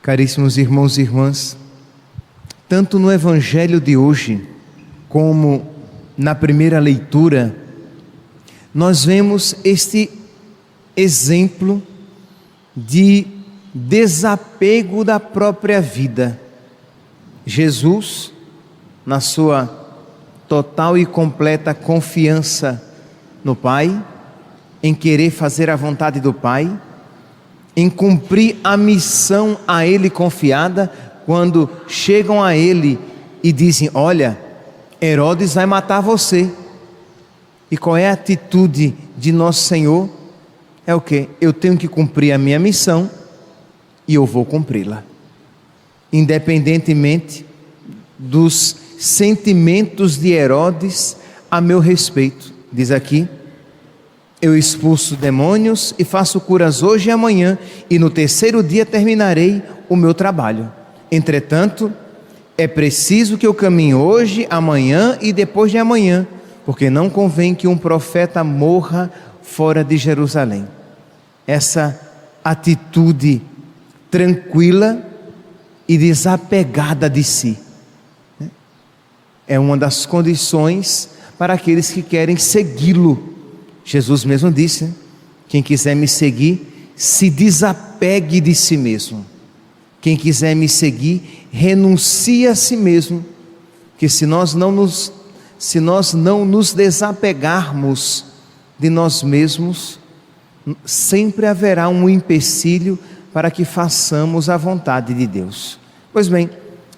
Caríssimos irmãos e irmãs, tanto no Evangelho de hoje, como na primeira leitura, nós vemos este exemplo de desapego da própria vida. Jesus, na sua total e completa confiança no Pai, em querer fazer a vontade do Pai, em cumprir a missão a Ele confiada, quando chegam a Ele e dizem: olha, Herodes vai matar você. E qual é a atitude de nosso Senhor? É o quê? Eu tenho que cumprir a minha missão e eu vou cumpri-la, independentemente dos sentimentos de Herodes a meu respeito. Diz aqui: eu expulso demônios e faço curas hoje e amanhã, e no terceiro dia terminarei o meu trabalho. Entretanto, é preciso que eu caminhe hoje, amanhã e depois de amanhã, porque não convém que um profeta morra fora de Jerusalém. Essa atitude tranquila e desapegada de si é uma das condições para aqueles que querem segui-lo. Jesus mesmo disse: quem quiser me seguir, se desapegue de si mesmo. Quem quiser me seguir, renuncie a si mesmo. Que se nós não nos desapegarmos de nós mesmos, sempre haverá um empecilho para que façamos a vontade de Deus. Pois bem,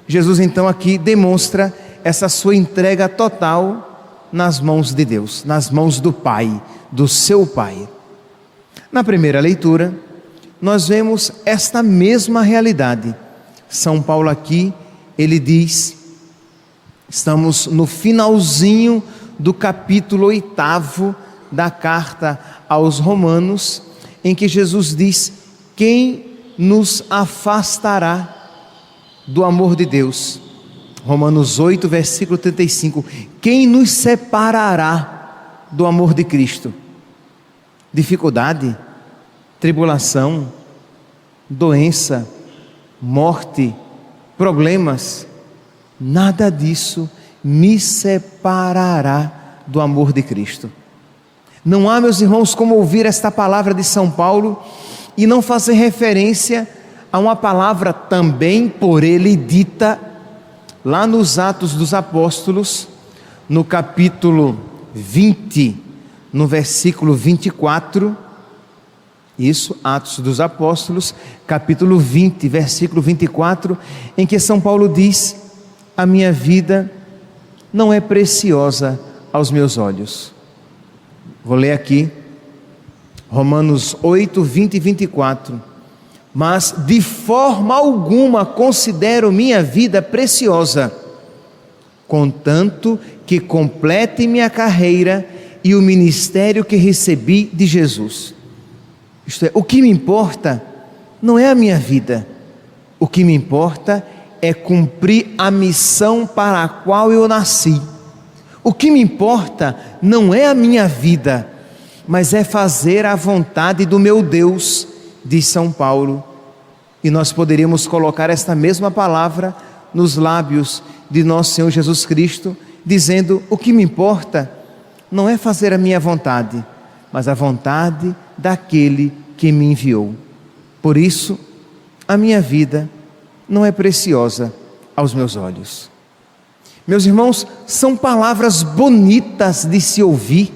Jesus então aqui demonstra essa sua entrega total nas mãos de Deus, nas mãos do Pai, do seu Pai. Na primeira leitura, nós vemos esta mesma realidade. São Paulo aqui, ele diz, estamos no finalzinho do capítulo 8 da carta aos Romanos, em que Jesus diz: quem nos afastará do amor de Deus? Romanos 8, versículo 35. Quem nos separará do amor de Cristo? Dificuldade, tribulação, doença, morte, problemas? Nada disso me separará do amor de Cristo. Não há, meus irmãos, como ouvir esta palavra de São Paulo e não fazer referência a uma palavra também por ele dita lá nos Atos dos Apóstolos, no capítulo 20, no versículo 24, isso, Atos dos Apóstolos, capítulo 20, versículo 24, em que São Paulo diz: a minha vida não é preciosa aos meus olhos. Vou ler aqui, Romanos 8, 20 e 24. Mas de forma alguma considero minha vida preciosa, contanto que complete minha carreira e o ministério que recebi de Jesus. Isto é, o que me importa não é a minha vida, o que me importa é cumprir a missão para a qual eu nasci. O que me importa não é a minha vida, mas é fazer a vontade do meu Deus, diz São Paulo. E nós poderíamos colocar esta mesma palavra nos lábios de nosso Senhor Jesus Cristo, dizendo: o que me importa não é fazer a minha vontade, mas a vontade daquele que me enviou. Por isso, a minha vida não é preciosa aos meus olhos. Meus irmãos, são palavras bonitas de se ouvir,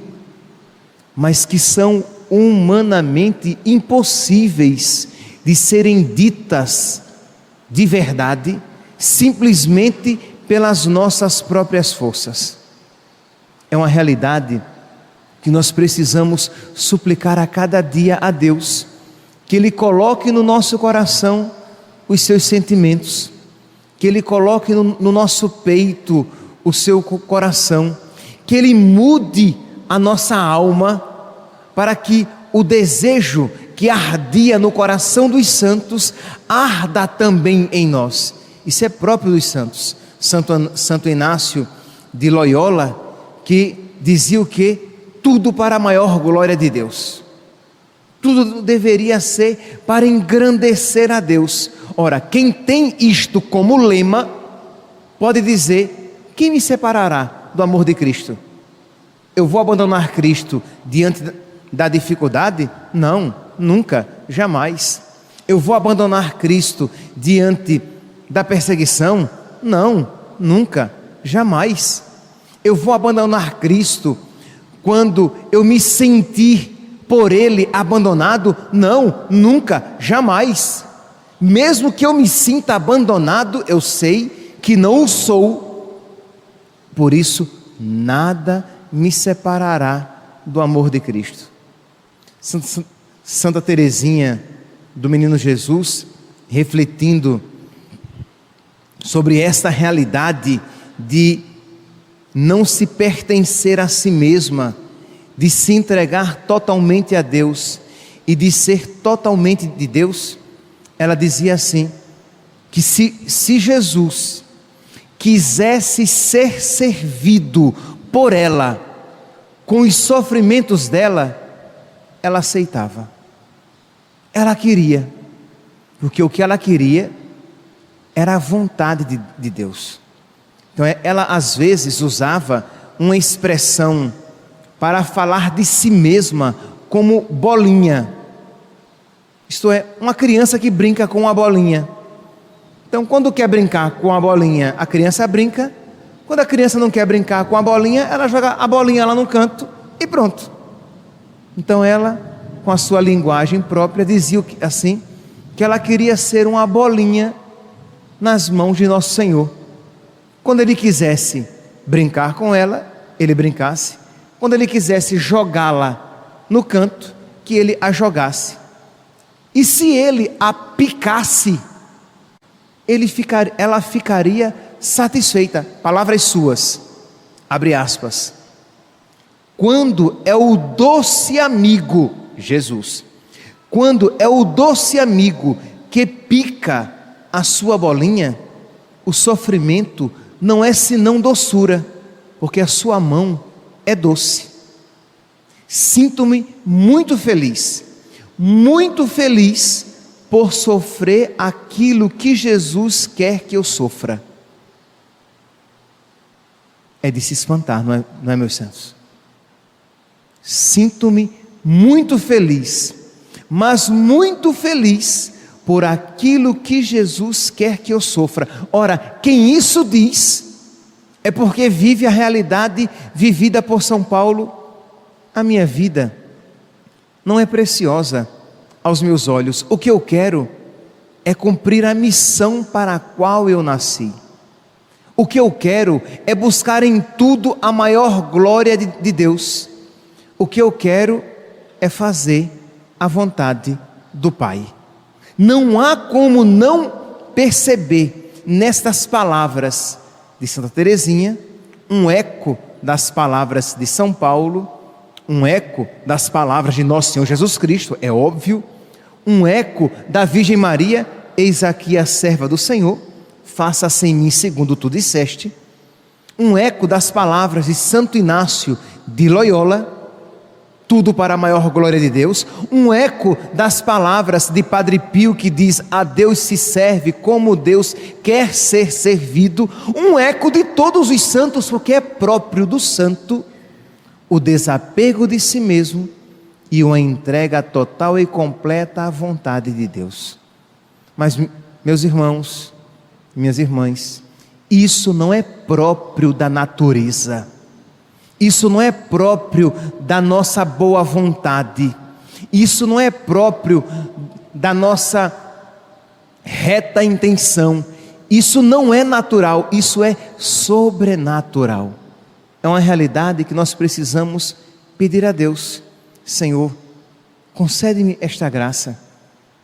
mas que são humanamente impossíveis de serem ditas de verdade, simplesmente pelas nossas próprias forças. É uma realidade que nós precisamos suplicar a cada dia a Deus, que Ele coloque no nosso coração os seus sentimentos, que Ele coloque no nosso peito o seu coração, que Ele mude a nossa alma, para que o desejo que ardia no coração dos santos arda também em nós. Isso é próprio dos santos. Santo Inácio de Loyola, que dizia o quê? Tudo para a maior glória de Deus. Tudo deveria ser para engrandecer a Deus. Ora, quem tem isto como lema, pode dizer: quem me separará do amor de Cristo? Eu vou abandonar Cristo diante da dificuldade? Não, nunca, jamais. Eu vou abandonar Cristo diante da perseguição? Não, nunca, jamais. Eu vou abandonar Cristo quando eu me sentir por Ele abandonado? Não, nunca, jamais. Mesmo que eu me sinta abandonado, eu sei que não o sou. Por isso, nada me separará do amor de Cristo. Santa Teresinha do Menino Jesus, refletindo sobre esta realidade de não se pertencer a si mesma, de se entregar totalmente a Deus e de ser totalmente de Deus, ela dizia assim, que se Jesus quisesse ser servido por ela, com os sofrimentos dela, ela aceitava. Ela queria, porque o que ela queria era a vontade de Deus. Então ela às vezes usava uma expressão para falar de si mesma como bolinha. Isto é, uma criança que brinca com uma bolinha. Então quando quer brincar com a bolinha, a criança brinca. Quando a criança não quer brincar com a bolinha, ela joga a bolinha lá no canto e pronto. Então ela, com a sua linguagem própria, dizia assim, que ela queria ser uma bolinha nas mãos de Nosso Senhor. Quando Ele quisesse brincar com ela, Ele brincasse. Quando Ele quisesse jogá-la no canto, que Ele a jogasse. E se Ele a picasse, ela ficaria satisfeita. Palavras suas, abre aspas. Quando é o doce amigo, Jesus, quando é o doce amigo que pica a sua bolinha, o sofrimento não é senão doçura, porque a sua mão é doce. Sinto-me muito feliz por sofrer aquilo que Jesus quer que eu sofra. É de se espantar, não é, meus santos? Sinto-me muito feliz, mas muito feliz por aquilo que Jesus quer que eu sofra. Ora, quem isso diz, é porque vive a realidade vivida por São Paulo. A minha vida não é preciosa aos meus olhos. O que eu quero é cumprir a missão para a qual eu nasci. O que eu quero é buscar em tudo a maior glória de Deus. O que eu quero é fazer a vontade do Pai. Não há como não perceber nestas palavras de Santa Teresinha um eco das palavras de São Paulo, um eco das palavras de Nosso Senhor Jesus Cristo, é óbvio, um eco da Virgem Maria, eis aqui a serva do Senhor, faça-se em mim segundo tu disseste, um eco das palavras de Santo Inácio de Loyola, tudo para a maior glória de Deus, um eco das palavras de Padre Pio que diz, a Deus se serve como Deus quer ser servido, um eco de todos os santos, porque é próprio do santo o desapego de si mesmo e uma entrega total e completa à vontade de Deus. Mas, meus irmãos, minhas irmãs, isso não é próprio da natureza, isso não é próprio da nossa boa vontade, isso não é próprio da nossa reta intenção, isso não é natural, isso é sobrenatural. É uma realidade que nós precisamos pedir a Deus. Senhor, concede-me esta graça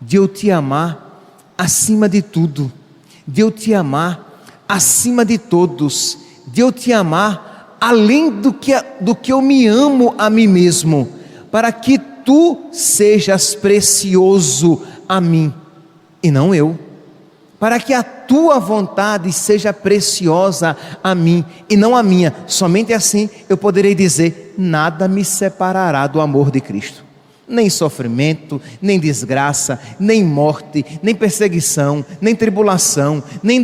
de eu te amar acima de tudo, de eu te amar acima de todos, de eu te amar além do que eu me amo a mim mesmo, para que tu sejas precioso a mim e não eu, para que a tua vontade seja preciosa a mim e não a minha. Somente assim eu poderei dizer, nada me separará do amor de Cristo. nem sofrimento, nem desgraça, nem morte, nem perseguição, nem tribulação, nem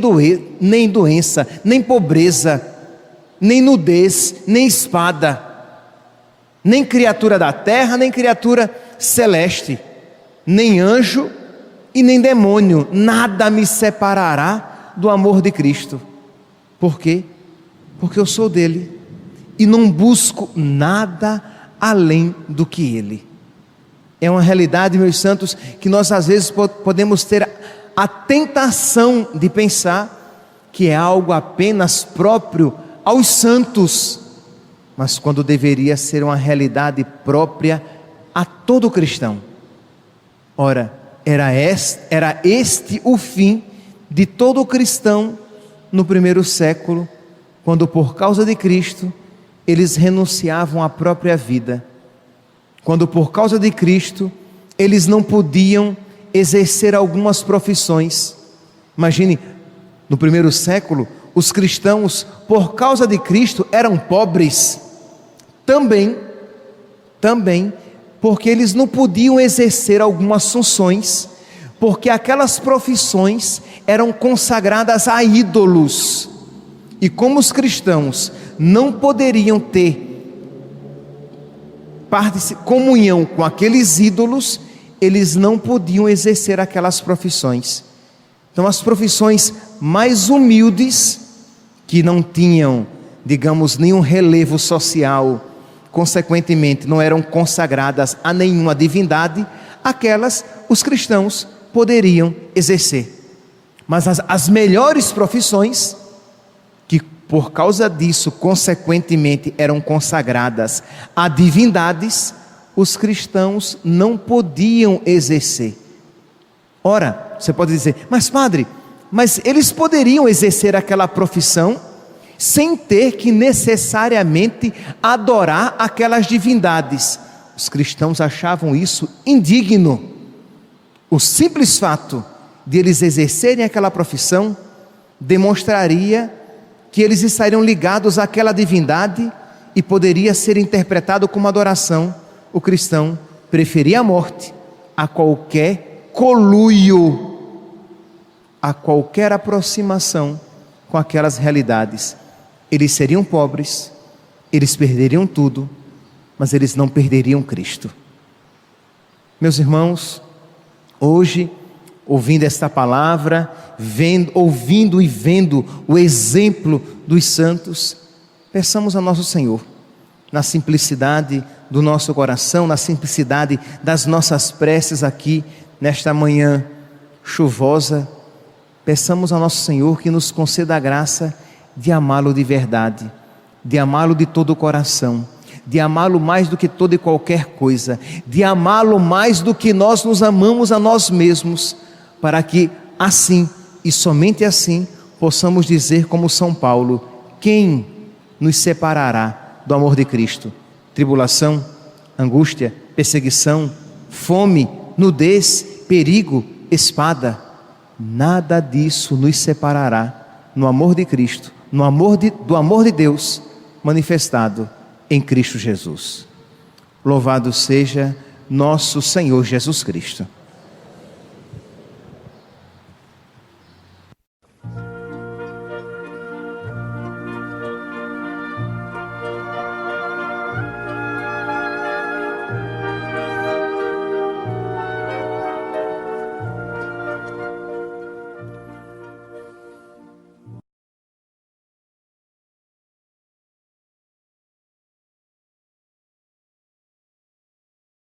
doença, nem pobreza, nem nudez, nem espada, nem criatura da terra, nem criatura celeste, nem anjo e nem demônio, nada me separará do amor de Cristo. Por quê? Porque eu sou dele e não busco nada além do que ele. É uma realidade, meus santos, que nós às vezes podemos ter a tentação de pensar que é algo apenas próprio aos santos, mas quando deveria ser uma realidade própria a todo cristão. Ora, era este o fim de todo cristão no primeiro século, quando por causa de Cristo eles renunciavam à própria vida, quando por causa de Cristo eles não podiam exercer algumas profissões. Imagine, no primeiro século, os cristãos, por causa de Cristo, eram pobres, também porque eles não podiam exercer algumas funções, porque aquelas profissões eram consagradas a ídolos, e como os cristãos não poderiam ter comunhão com aqueles ídolos, eles não podiam exercer aquelas profissões. Então as profissões mais humildes, que não tinham, digamos, nenhum relevo social, consequentemente não eram consagradas a nenhuma divindade, aquelas os cristãos poderiam exercer. Mas as melhores profissões, que por causa disso, consequentemente, eram consagradas a divindades, os cristãos não podiam exercer. Ora, você pode dizer, mas padre, mas eles poderiam exercer aquela profissão sem ter que necessariamente adorar aquelas divindades. Os cristãos achavam isso indigno. O simples fato de eles exercerem aquela profissão demonstraria que eles estariam ligados àquela divindade e poderia ser interpretado como adoração. O cristão preferia a morte a qualquer conluio, a qualquer aproximação com aquelas realidades. Eles seriam pobres, eles perderiam tudo, mas eles não perderiam Cristo. Meus irmãos, hoje, ouvindo esta palavra, ouvindo e vendo o exemplo dos santos, peçamos a nosso Senhor, na simplicidade do nosso coração, na simplicidade das nossas preces aqui, nesta manhã chuvosa, peçamos ao nosso Senhor que nos conceda a graça de amá-lo de verdade, de amá-lo de todo o coração, de amá-lo mais do que toda e qualquer coisa, de amá-lo mais do que nós nos amamos a nós mesmos, para que assim, e somente assim, possamos dizer como São Paulo: quem nos separará do amor de Cristo? Tribulação, angústia, perseguição, fome, nudez, perigo, espada? Nada disso nos separará no amor de Cristo, do amor de Deus manifestado em Cristo Jesus. Louvado seja nosso Senhor Jesus Cristo.